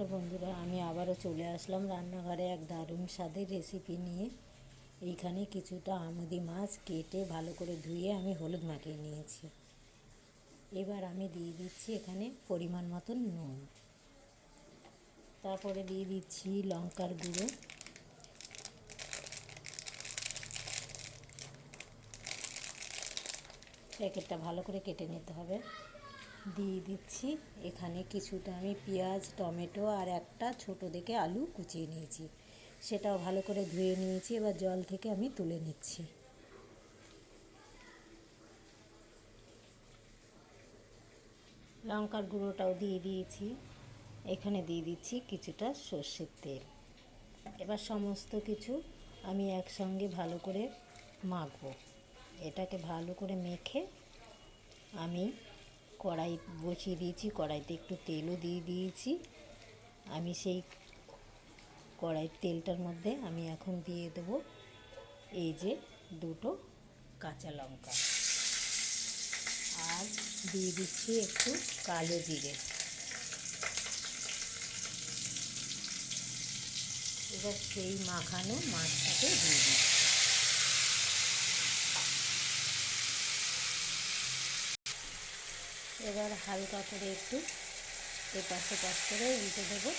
নমস্কার বন্ধুরা, আমি আবারও চলে আসলাম রান্নাঘরে এক দারুণ স্বাদের রেসিপি নিয়ে। এইখানে কিছুটা আমুদি মাছ কেটে ভালো করে ধুয়ে আমি হলুদ মাখিয়ে নিয়েছি। এবার আমি দিয়ে দিচ্ছি এখানে পরিমাণ মতন নুন, তারপরে দিয়ে দিচ্ছি লঙ্কার গুঁড়ো, প্যাকেটটা ভালো করে কেটে নিতে হবে। দিয়ে দিচ্ছি এখানে কিছুটা আমি পেঁয়াজ, টমেটো আর একটা ছোট দেখে আলু কুচিয়ে নিয়েছি, সেটাও ভালো করে ধুয়ে নিয়েছি। এবার জল থেকে আমি তুলে নিচ্ছি। লঙ্কার গুঁড়োটাও দিয়ে দিয়েছি। এখানে দিয়ে দিচ্ছি কিছুটা সর্ষের তেল। এবার সমস্ত কিছু আমি একসঙ্গে ভালো করে মাখবো। এটাকে ভালো করে মেখে আমি কড়াই বসিয়ে দিয়েছি, কড়াইতে একটু তেলও দিয়ে দিয়েছি। আমি সেই কড়াইয়ের তেলটার মধ্যে আমি এখন দিয়ে দেবো এই যে দুটো কাঁচা লঙ্কা, আর দিয়ে দিচ্ছি একটু কালো জিরে। এবার সেই মাখানো মাছটাকে দিয়ে দিচ্ছি। এবার হালকা করে একটু এপাশ ওপাশ করে উল্টে দেবো।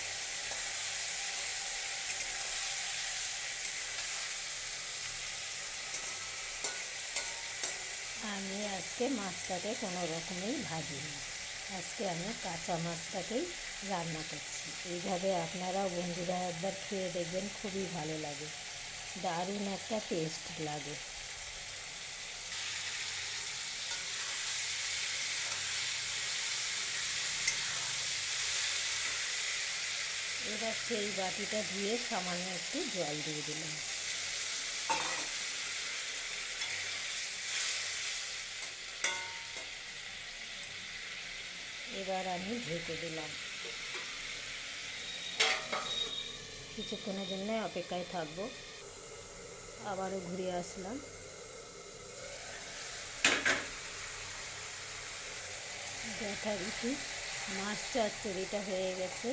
আমি আজকে মাছটাকে কোনো রকমেই ভাজিনি, আজকে আমি কাঁচা মাছটাকেই রান্না করছি। এইভাবে আপনারা বন্ধুরা একবার খেয়ে দেখবেন, খুবই ভালো লাগে, দারুণ একটা টেস্ট লাগে। এবার সেই বাটিটা ধুয়ে সামান্য একটু জল দিয়ে দিলাম। এবার আমি ঢেকে দিলাম, কিছুক্ষণের জন্য অপেক্ষায় থাকবো। আবারও ঘুরে আসলাম। যথারীতি মাছ চচ্চড়িটা হয়ে গেছে,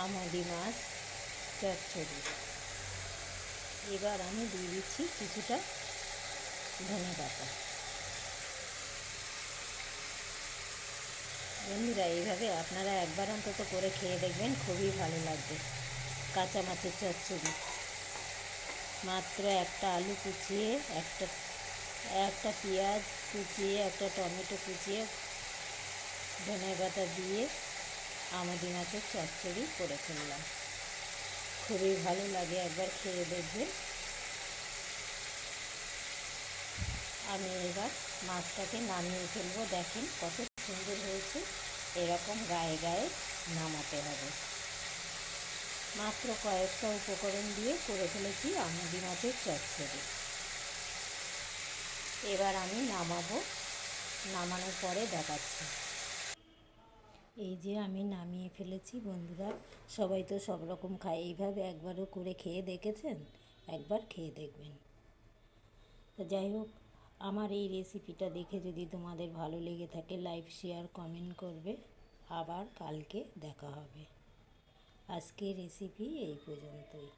আমুদি মাছ চচ্চড়ি। এবার আমি দিয়ে দিচ্ছি কিছুটা ধনেপাতা। বন্ধুরা, এইভাবে আপনারা একবার অন্তত করে খেয়ে দেখবেন, খুবই ভালো লাগবে। কাঁচা মাছের চচ্চড়ি, মাত্র একটা আলু কুচিয়ে, একটা পেঁয়াজ কুচিয়ে, একটা টমেটো কুচিয়ে, ধনেপাতা দিয়ে আমুদি মাছের চচ্চড়ি করে ফেললাম। খুবই ভালো লাগে, একবার খেয়ে দেখবেন। আমি এবার মাছটাকে নামিয়ে ফেলবো। দেখেন কত সুন্দর হয়েছে। এরকম গায়ে গায়ে নামাতে হবে। মাত্র কয়েকটা উপকরণ দিয়ে করে ফেলেছি আমুদি মাছের চচ্চড়ি। এবার আমি নামাবো, নামানোর পরে দেখাচ্ছি। এই যে আমি নামিয়ে ফেলেছি। বন্ধুরা, সবাই তো সব রকম খায়, এইভাবে একবারও করে খেয়ে দেখেছেন? একবার খেয়ে দেখবেন। তো যাই হোক, আমার এই রেসিপিটা দেখে যদি তোমাদের ভালো লেগে থাকে, লাইক, শেয়ার, কমেন্ট করবে। আবার কালকে দেখা হবে। আজকের রেসিপি এই পর্যন্তই।